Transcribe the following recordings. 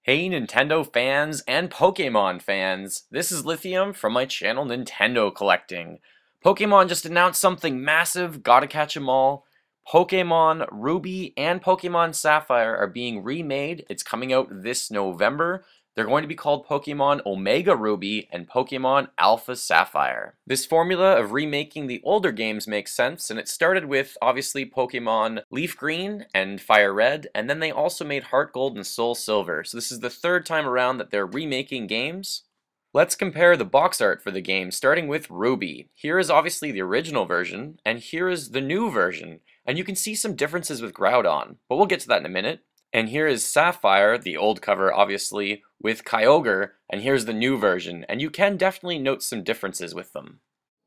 Hey Nintendo fans and Pokémon fans, this is Lithium from my channel Nintendo Collecting. Pokémon just announced something massive, gotta catch 'em all. Pokémon Ruby and Pokémon Sapphire are being remade. It's coming out this November. They're going to be called Pokémon Omega Ruby and Pokémon Alpha Sapphire. This formula of remaking the older games makes sense, and it started with, obviously, Pokémon Leaf Green and Fire Red, and then they also made Heart Gold and Soul Silver. So this is the third time around that they're remaking games. Let's compare the box art for the game, starting with Ruby. Here is obviously the original version, and here is the new version. And you can see some differences with Groudon, but we'll get to that in a minute. And here is Sapphire, the old cover obviously, with Kyogre, and here's the new version, and you can definitely note some differences with them.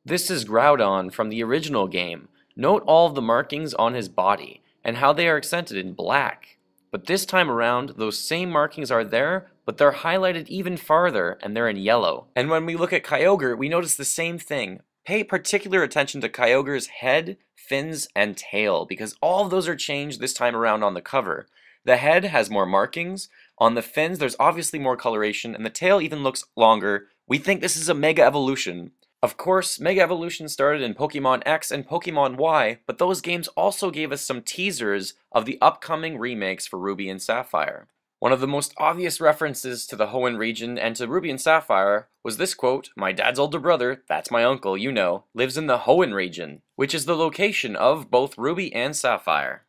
This is Groudon from the original game. Note all of the markings on his body, and how they are accented in black. But this time around, those same markings are there, but they're highlighted even farther, and they're in yellow. And when we look at Kyogre, we notice the same thing. Pay particular attention to Kyogre's head, fins, and tail, because all of those are changed this time around on the cover. The head has more markings, on the fins there's obviously more coloration, and the tail even looks longer. We think this is a Mega Evolution. Of course, Mega Evolution started in Pokémon X and Pokémon Y, but those games also gave us some teasers of the upcoming remakes for Ruby and Sapphire. One of the most obvious references to the Hoenn region and to Ruby and Sapphire was this quote, "My dad's older brother, that's my uncle, you know, lives in the Hoenn region," which is the location of both Ruby and Sapphire.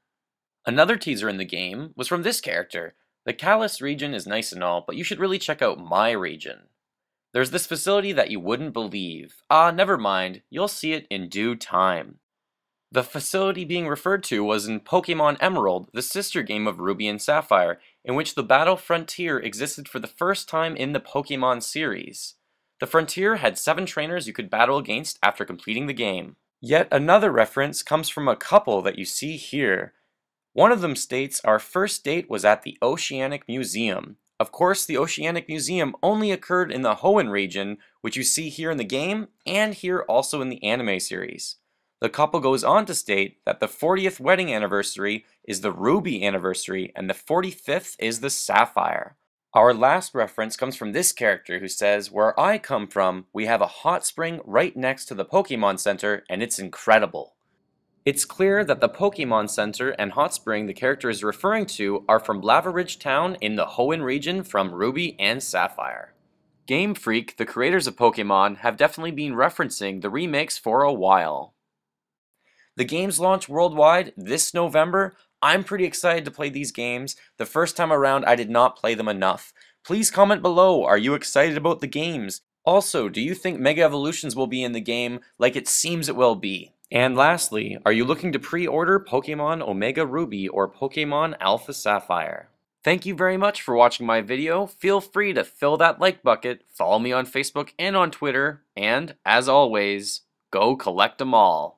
Another teaser in the game was from this character. The Kalos region is nice and all, but you should really check out my region. There's this facility that you wouldn't believe. Never mind, you'll see it in due time. The facility being referred to was in Pokémon Emerald, the sister game of Ruby and Sapphire, in which the Battle Frontier existed for the first time in the Pokémon series. The Frontier had 7 trainers you could battle against after completing the game. Yet another reference comes from a couple that you see here. One of them states, "Our first date was at the Oceanic Museum." Of course, the Oceanic Museum only occurred in the Hoenn region, which you see here in the game, and here also in the anime series. The couple goes on to state that the 40th wedding anniversary is the Ruby anniversary, and the 45th is the Sapphire. Our last reference comes from this character who says, "Where I come from, we have a hot spring right next to the Pokémon Center, and it's incredible." It's clear that the Pokémon Center and Hot Spring the character is referring to are from Lava Ridge Town in the Hoenn region from Ruby and Sapphire. Game Freak, the creators of Pokémon, have definitely been referencing the remakes for a while. The games launch worldwide this November. I'm pretty excited to play these games. The first time around I did not play them enough. Please comment below, are you excited about the games? Also, do you think Mega Evolutions will be in the game like it seems it will be? And lastly, are you looking to pre-order Pokémon Omega Ruby or Pokémon Alpha Sapphire? Thank you very much for watching my video. Feel free to fill that like bucket, follow me on Facebook and on Twitter, and as always, go collect 'em all.